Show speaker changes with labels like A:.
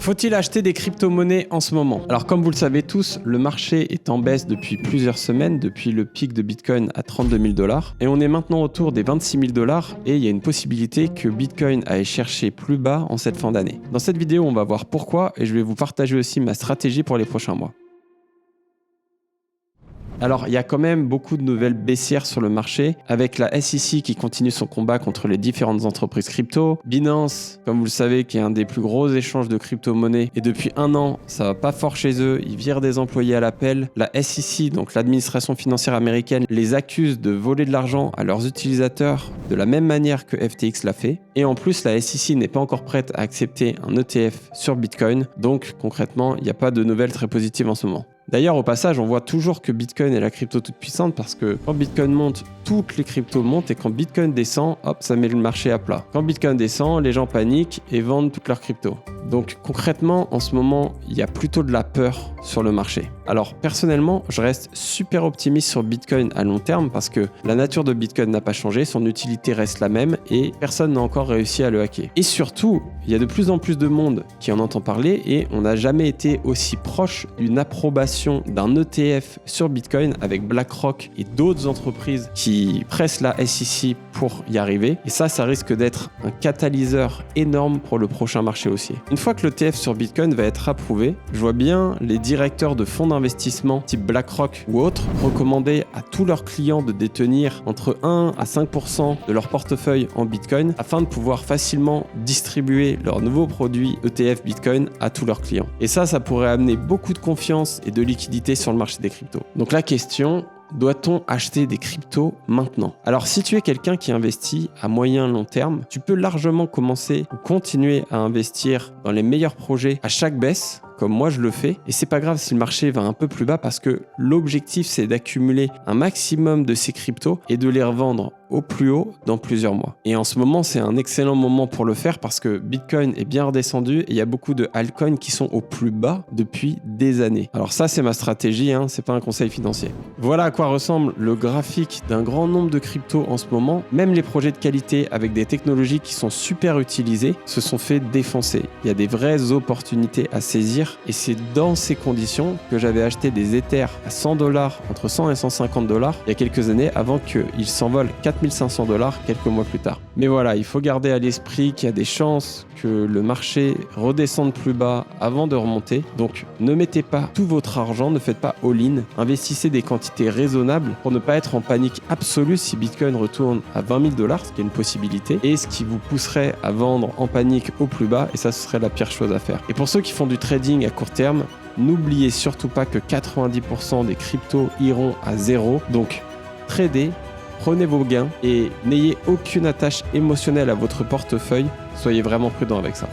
A: Faut-il acheter des crypto-monnaies en ce moment? Alors comme vous le savez tous, le marché est en baisse depuis plusieurs semaines, depuis le pic de Bitcoin à 32 000 $, et on est maintenant autour des 26 000 $, et il y a une possibilité que Bitcoin aille chercher plus bas en cette fin d'année. Dans cette vidéo, on va voir pourquoi, et je vais vous partager aussi ma stratégie pour les prochains mois. Alors, il y a quand même beaucoup de nouvelles baissières sur le marché, avec la SEC qui continue son combat contre les différentes entreprises crypto, Binance, comme vous le savez, qui est un des plus gros échanges de crypto-monnaies, et depuis un an, ça va pas fort chez eux, ils virent des employés à l'appel. La SEC, donc l'administration financière américaine, les accuse de voler de l'argent à leurs utilisateurs de la même manière que FTX l'a fait. Et en plus, la SEC n'est pas encore prête à accepter un ETF sur Bitcoin, donc concrètement, il n'y a pas de nouvelles très positives en ce moment. D'ailleurs, au passage, on voit toujours que Bitcoin est la crypto toute puissante parce que quand Bitcoin monte, toutes les cryptos montent et quand Bitcoin descend, hop, ça met le marché à plat. Quand Bitcoin descend, les gens paniquent et vendent toutes leurs cryptos. Donc concrètement, en ce moment, il y a plutôt de la peur sur le marché. Alors personnellement, je reste super optimiste sur Bitcoin à long terme parce que la nature de Bitcoin n'a pas changé, son utilité reste la même et personne n'a encore réussi à le hacker. Et surtout, il y a de plus en plus de monde qui en entend parler et on n'a jamais été aussi proche d'une approbation d'un ETF sur Bitcoin avec BlackRock et d'autres entreprises qui pressent la SEC pour y arriver. Et ça risque d'être un catalyseur énorme pour le prochain marché haussier. Une fois que l'ETF sur Bitcoin va être approuvé, je vois bien les directeurs de fonds d'investissement type BlackRock ou autres recommander à tous leurs clients de détenir entre 1 à 5% de leur portefeuille en Bitcoin afin de pouvoir facilement distribuer leurs nouveaux produits ETF Bitcoin à tous leurs clients. Et ça pourrait amener beaucoup de confiance et de liquidité sur le marché des cryptos. Donc la question: doit-on acheter des cryptos maintenant? Alors si tu es quelqu'un qui investit à moyen long terme, tu peux largement commencer ou continuer à investir dans les meilleurs projets à chaque baisse, comme moi je le fais, et c'est pas grave si le marché va un peu plus bas parce que l'objectif c'est d'accumuler un maximum de ces cryptos et de les revendre au plus haut dans plusieurs mois. Et en ce moment, c'est un excellent moment pour le faire parce que Bitcoin est bien redescendu et il y a beaucoup de altcoins qui sont au plus bas depuis des années. Alors ça, c'est ma stratégie, c'est pas un conseil financier. Voilà à quoi ressemble le graphique d'un grand nombre de cryptos en ce moment. Même les projets de qualité avec des technologies qui sont super utilisées se sont fait défoncer. Il y a des vraies opportunités à saisir et c'est dans ces conditions que j'avais acheté des Ethers à 100 $, entre 100 et 150 $ il y a quelques années avant qu'ils s'envolent 4 500 $ quelques mois plus tard. Mais voilà, il faut garder à l'esprit qu'il y a des chances que le marché redescende plus bas avant de remonter. Donc ne mettez pas tout votre argent, ne faites pas all-in. Investissez des quantités raisonnables pour ne pas être en panique absolue si Bitcoin retourne à 20 000 $, ce qui est une possibilité, et ce qui vous pousserait à vendre en panique au plus bas, et ça ce serait la pire chose à faire. Et pour ceux qui font du trading à court terme, n'oubliez surtout pas que 90% des cryptos iront à zéro. Donc tradez, prenez vos gains et n'ayez aucune attache émotionnelle à votre portefeuille. Soyez vraiment prudent avec ça.